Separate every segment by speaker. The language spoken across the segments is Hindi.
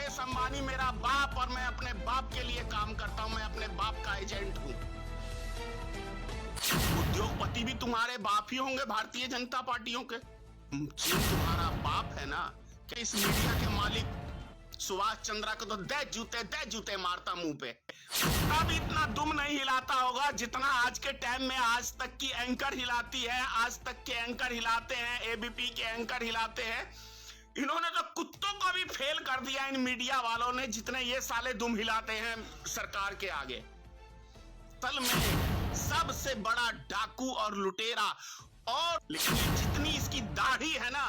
Speaker 1: मुकेश अंबानी मेरा बाप और मैं अपने बाप के लिए काम करता हूं, मैं अपने बाप का एजेंट हूं। उद्योगपति भी तुम्हारे बाप ही होंगे भारतीय जनता पार्टियों के। चीन तुम्हारा बाप है ना। कि इस मीडिया के मालिक सुभाष चंद्रा को तो दे जूते मारता मुंह पे। अब इतना दुम नहीं हिलाता होगा जितना आज के टाइम में आज तक की एंकर हिलाती है, आज तक के एंकर हिलाते हैं, एबीपी के एंकर हिलाते हैं। इन्होंने तो कुत्तों को भी फेल कर दिया इन मीडिया वालों ने, जितने ये साले दुम हिलाते हैं सरकार के आगे। तल में सबसे बड़ा डाकू और लुटेरा, और लेकिन जितनी इसकी दाढ़ी है ना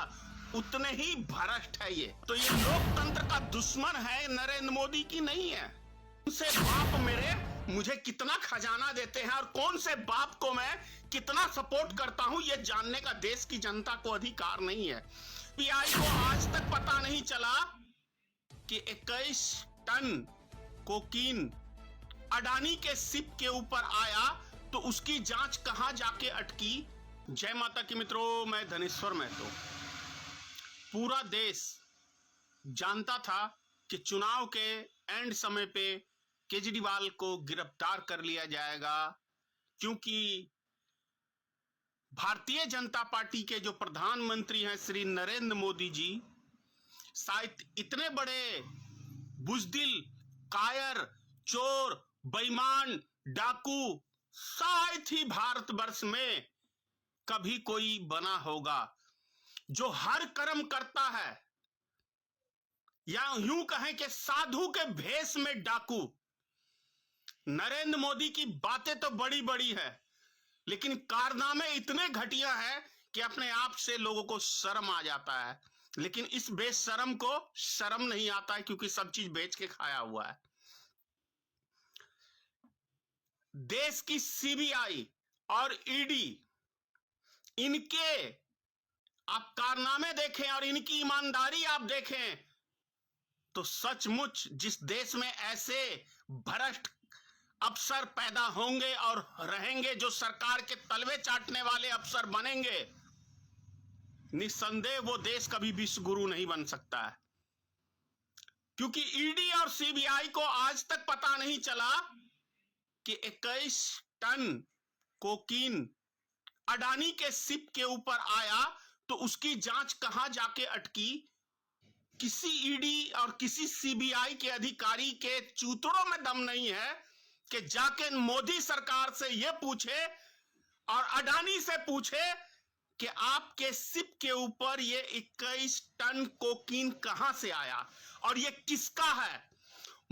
Speaker 1: उतने ही भ्रष्ट है ये। तो ये लोकतंत्र का दुश्मन है, नरेंद्र मोदी की नहीं है। कौन से बाप मेरे मुझे कितना खजाना देते हैं और कौन से बाप को मैं कितना सपोर्ट करता हूं, ये जानने का देश की जनता को अधिकार नहीं है। पीआई को आज तक पता नहीं चला कि 21 टन कोकीन अडानी के शिप के ऊपर आया तो उसकी जांच कहां जाके अटकी। जय माता की मित्रों, मैं धनेश्वर महतो। पूरा देश जानता था कि चुनाव के एंड समय पे केजरीवाल को गिरफ्तार कर लिया जाएगा, क्योंकि भारतीय जनता पार्टी के जो प्रधानमंत्री हैं श्री नरेंद्र मोदी जी, शायद इतने बड़े बुजदिल, कायर, चोर, बेईमान, डाकू शायद ही भारतवर्ष में कभी कोई बना होगा, जो हर कर्म करता है, या यूं कहें कि साधु के भेष में डाकू। नरेंद्र मोदी की बातें तो बड़ी बड़ी है, लेकिन कारनामे इतने घटिया है कि अपने आप से लोगों को शर्म आ जाता है। लेकिन इस बेशरम को शर्म नहीं आता है, क्योंकि सब चीज बेच के खाया हुआ है। देश की सीबीआई और ईडी, इनके आप कारनामे देखें और इनकी ईमानदारी आप देखें तो सचमुच जिस देश में ऐसे भ्रष्ट अफसर पैदा होंगे और रहेंगे, जो सरकार के तलवे चाटने वाले अफसर बनेंगे, निस्संदेह वो देश कभी विश्व गुरु नहीं बन सकता है। क्योंकि ईडी और सीबीआई को आज तक पता नहीं चला कि 21 टन कोकीन अडानी के शिप के ऊपर आया तो उसकी जांच कहां जाके अटकी। किसी ईडी और किसी सीबीआई के अधिकारी के चूतड़ों में दम नहीं है कि जाके मोदी सरकार से यह पूछे और अडानी से पूछे कि आपके शिप के ऊपर ये 21 टन कोकीन कहां से आया और ये किसका है।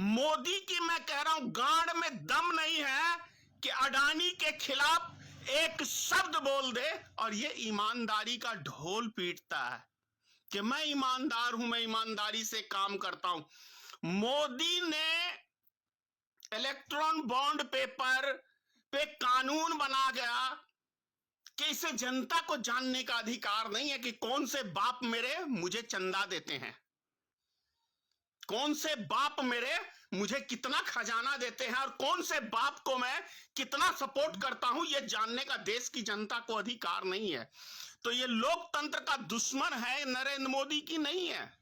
Speaker 1: मोदी की मैं कह रहा हूं गांड में दम नहीं है कि अडानी के खिलाफ एक शब्द बोल दे, और ये ईमानदारी का ढोल पीटता है कि मैं ईमानदार हूं, मैं ईमानदारी से काम करता हूं। मोदी ने इलेक्ट्रॉन बॉन्ड पेपर पे कानून बना गया कि इसे जनता को जानने का अधिकार नहीं है कि कौन से बाप मेरे मुझे चंदा देते हैं, कौन से बाप मेरे मुझे कितना खजाना देते हैं और कौन से बाप को मैं कितना सपोर्ट करता हूं, यह जानने का देश की जनता को अधिकार नहीं है। तो यह लोकतंत्र का दुश्मन है, नरेंद्र मोदी की नहीं है।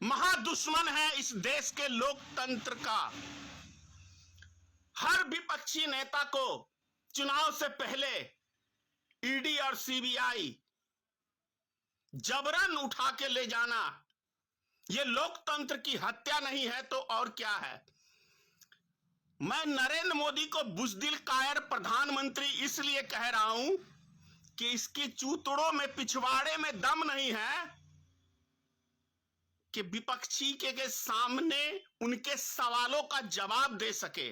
Speaker 1: महादुश्मन है इस देश के लोकतंत्र का। हर विपक्षी नेता को चुनाव से पहले ईडी और सीबीआई जबरन उठा के ले जाना, यह लोकतंत्र की हत्या नहीं है तो और क्या है। मैं नरेंद्र मोदी को बुजदिल, कायर प्रधानमंत्री इसलिए कह रहा हूं कि इसके चूतड़ों में, पिछवाड़े में दम नहीं है कि विपक्षी के सामने उनके सवालों का जवाब दे सके।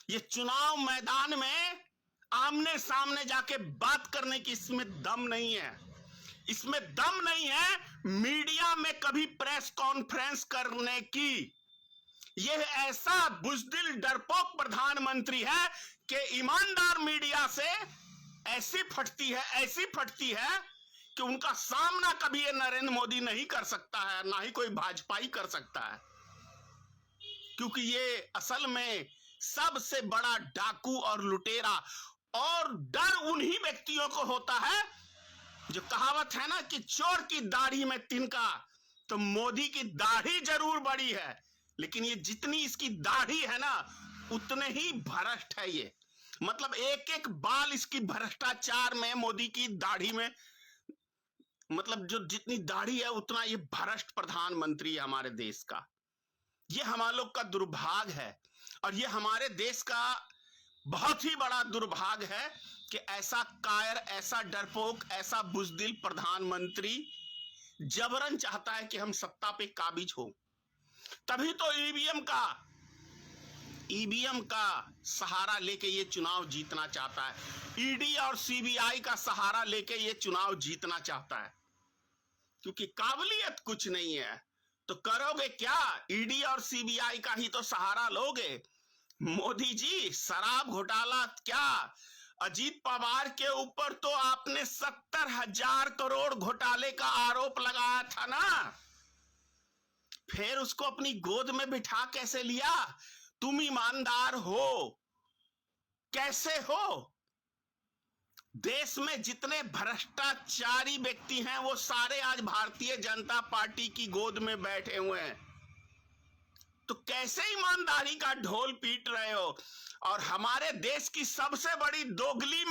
Speaker 1: ये चुनाव मैदान में आमने सामने जाके बात करने की इसमें दम नहीं है। इसमें दम नहीं है मीडिया में कभी प्रेस कॉन्फ्रेंस करने की। यह ऐसा बुजदिल, डरपोक प्रधानमंत्री है कि ईमानदार मीडिया से ऐसी फटती है कि उनका सामना कभी ये नरेंद्र मोदी नहीं कर सकता है, ना ही कोई भाजपाई कर सकता है। क्योंकि ये असल में सबसे बड़ा डाकू और लुटेरा, और डर उन्हीं व्यक्तियों को होता है जो कहावत है ना कि चोर की दाढ़ी में तिनका, तो मोदी की दाढ़ी जरूर बड़ी है, लेकिन ये जितनी इसकी दाढ़ी है ना उतने ही भ्रष्ट है ये। मतलब एक एक बाल इसकी भ्रष्टाचार में, मोदी की दाढ़ी में, मतलब जो जितनी दाढ़ी है उतना ये भ्रष्ट प्रधानमंत्री है हमारे देश का। ये हमारे लोग का दुर्भाग्य है और ये हमारे देश का बहुत ही बड़ा दुर्भाग्य है कि ऐसा कायर, ऐसा डरपोक, ऐसा बुजदिल प्रधानमंत्री जबरन चाहता है कि हम सत्ता पे काबिज हो। तभी तो ईवीएम का सहारा लेके ये चुनाव जीतना चाहता है, ईडी और सीबीआई का सहारा लेके ये चुनाव जीतना चाहता है, क्योंकि काबिलियत कुछ नहीं है। तो करोगे क्या? ईडी और सीबीआई का ही तो सहारा लोगे। मोदी जी, शराब घोटाला क्या, अजीत पवार के ऊपर तो आपने 70,000 करोड़ घोटाले का आरोप लगाया था ना, फिर उसको अपनी गोद में बिठा कैसे लिया? तुम ईमानदार हो? कैसे हो? देश में जितने भ्रष्टाचारी व्यक्ति हैं वो सारे आज भारतीय जनता पार्टी की गोद में बैठे हुए हैं। तो कैसे ईमानदारी का ढोल पीट रहे हो? और हमारे देश की सबसे बड़ी दोगली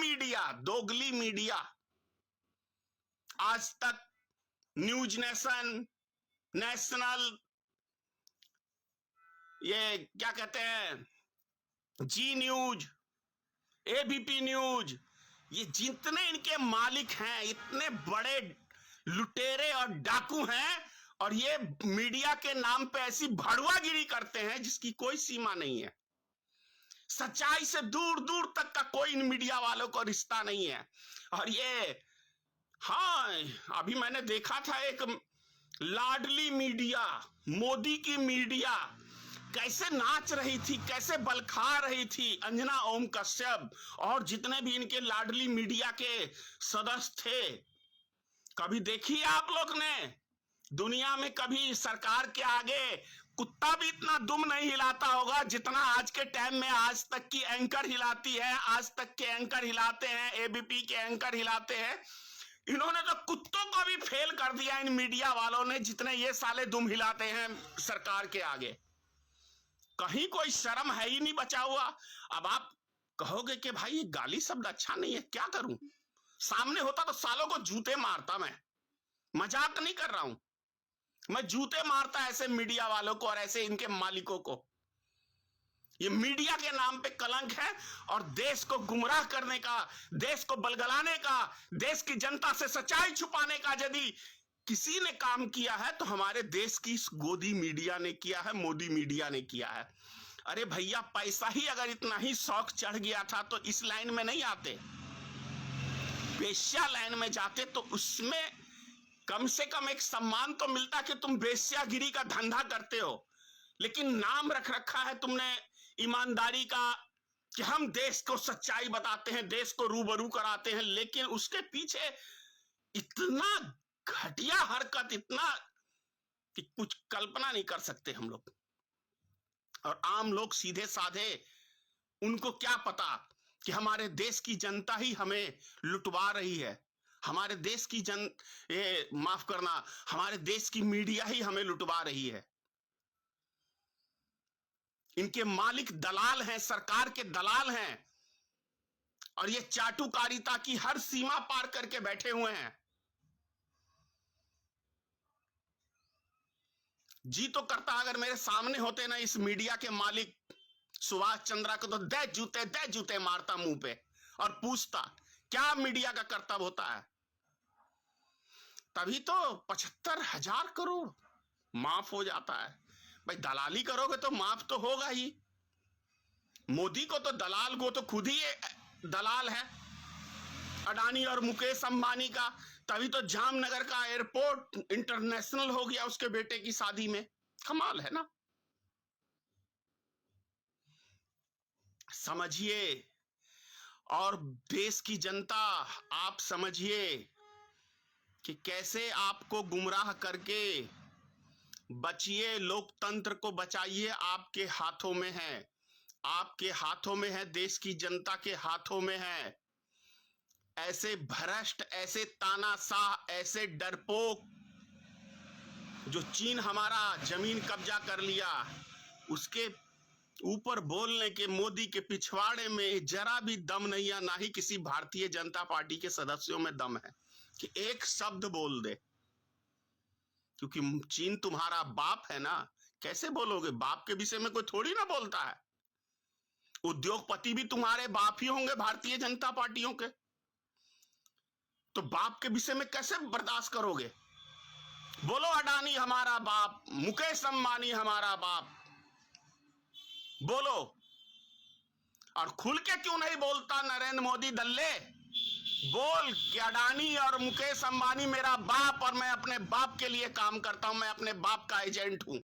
Speaker 1: मीडिया आज तक, न्यूज नेशनल, ये क्या कहते हैं, जी न्यूज, एबीपी न्यूज, ये जितने इनके मालिक हैं इतने बड़े लुटेरे और डाकू हैं, और ये मीडिया के नाम पे ऐसी भड़ुआगिरी करते हैं जिसकी कोई सीमा नहीं है। सच्चाई से दूर दूर तक का कोई इन मीडिया वालों को रिश्ता नहीं है। और ये, हाँ, अभी मैंने देखा था एक लाडली मीडिया, मोदी की मीडिया कैसे नाच रही थी, कैसे बलखा रही थी अंजना ओम कश्यप और जितने भी इनके लाडली मीडिया के सदस्य थे। कभी देखिए आप लोग ने दुनिया में कभी सरकार के आगे कुत्ता भी इतना दुम नहीं हिलाता होगा जितना आज के टाइम में आज तक की एंकर हिलाती है, आज तक के एंकर हिलाते हैं, एबीपी के एंकर हिलाते हैं। इन्होंने तो कुत्तों को भी फेल कर दिया इन मीडिया वालों ने, जितने ये साले दुम हिलाते हैं सरकार के आगे। कहीं कोई शर्म है ही नहीं बचा हुआ। अब आप कहोगे कि भाई ये गाली शब्द अच्छा नहीं है, क्या करूं? सामने होता तो सालों को जूते मारता, मैं मजाक नहीं कर रहा हूं, मैं जूते मारता ऐसे मीडिया वालों को और ऐसे इनके मालिकों को। ये मीडिया के नाम पे कलंक है और देश को गुमराह करने का, देश को बलगलाने का, देश की जनता से सच्चाई छुपाने का यदि किसी ने काम किया है तो हमारे देश की इस गोदी मीडिया ने किया है, मोदी मीडिया ने किया है। अरे भैया, पैसा ही अगर इतना ही शौक चढ़ गया था तो इस लाइन में नहीं आते, वेश्या लाइन में जाते तो उसमें कम से कम एक सम्मान तो मिलता कि तुम वेश्यागिरी का धंधा करते हो। लेकिन नाम रख रखा है तुमने ईमानदारी का कि हम देश को सच्चाई बताते हैं, देश को रूबरू कराते हैं, लेकिन उसके पीछे इतना घटिया हरकत, इतना कि कुछ कल्पना नहीं कर सकते हम लोग। और आम लोग सीधे साधे, उनको क्या पता कि हमारे देश की जनता ही हमें लुटवा रही है, हमारे देश की माफ करना, हमारे देश की मीडिया ही हमें लुटवा रही है। इनके मालिक दलाल हैं, सरकार के दलाल हैं, और ये चाटुकारिता की हर सीमा पार करके बैठे हुए हैं। जी तो करता अगर मेरे सामने होते ना इस मीडिया के मालिक सुभाष चंद्रा को, तो दे जूते मारता मुंह पे और पूछता क्या मीडिया का कर्तव्य होता है। तभी तो 75,000 करोड़ माफ हो जाता है। भाई दलाली करोगे तो माफ तो होगा ही। मोदी को तो दलाल को तो खुद ही दलाल है, अडानी और मुकेश अंबानी का। तभी तो जामनगर का एयरपोर्ट इंटरनेशनल हो गया उसके बेटे की शादी में। कमाल है ना। समझिए, और देश की जनता आप समझिए कि कैसे आपको गुमराह करके बचिए, लोकतंत्र को बचाइए, आपके हाथों में है, आपके हाथों में है, देश की जनता के हाथों में है। ऐसे भ्रष्ट, ऐसे तानाशाह, ऐसे डरपोक जो चीन हमारा जमीन कब्जा कर लिया, उसके ऊपर बोलने के मोदी के पिछवाड़े में जरा भी दम नहीं है, ना ही किसी भारतीय जनता पार्टी के सदस्यों में दम है कि एक शब्द बोल दे। क्योंकि चीन तुम्हारा बाप है ना, कैसे बोलोगे? बाप के विषय में कोई थोड़ी ना बोलता है। उद्योगपति भी तुम्हारे बाप ही होंगे भारतीय जनता पार्टियों के, तो बाप के विषय में कैसे बर्दाश्त करोगे? बोलो अडानी हमारा बाप, मुकेश अंबानी हमारा बाप, बोलो। और खुल के क्यों नहीं बोलता नरेंद्र मोदी दल्ले? बोल कि अडानी और मुकेश अंबानी मेरा बाप और मैं अपने बाप के लिए काम करता हूं, मैं अपने बाप का एजेंट हूं।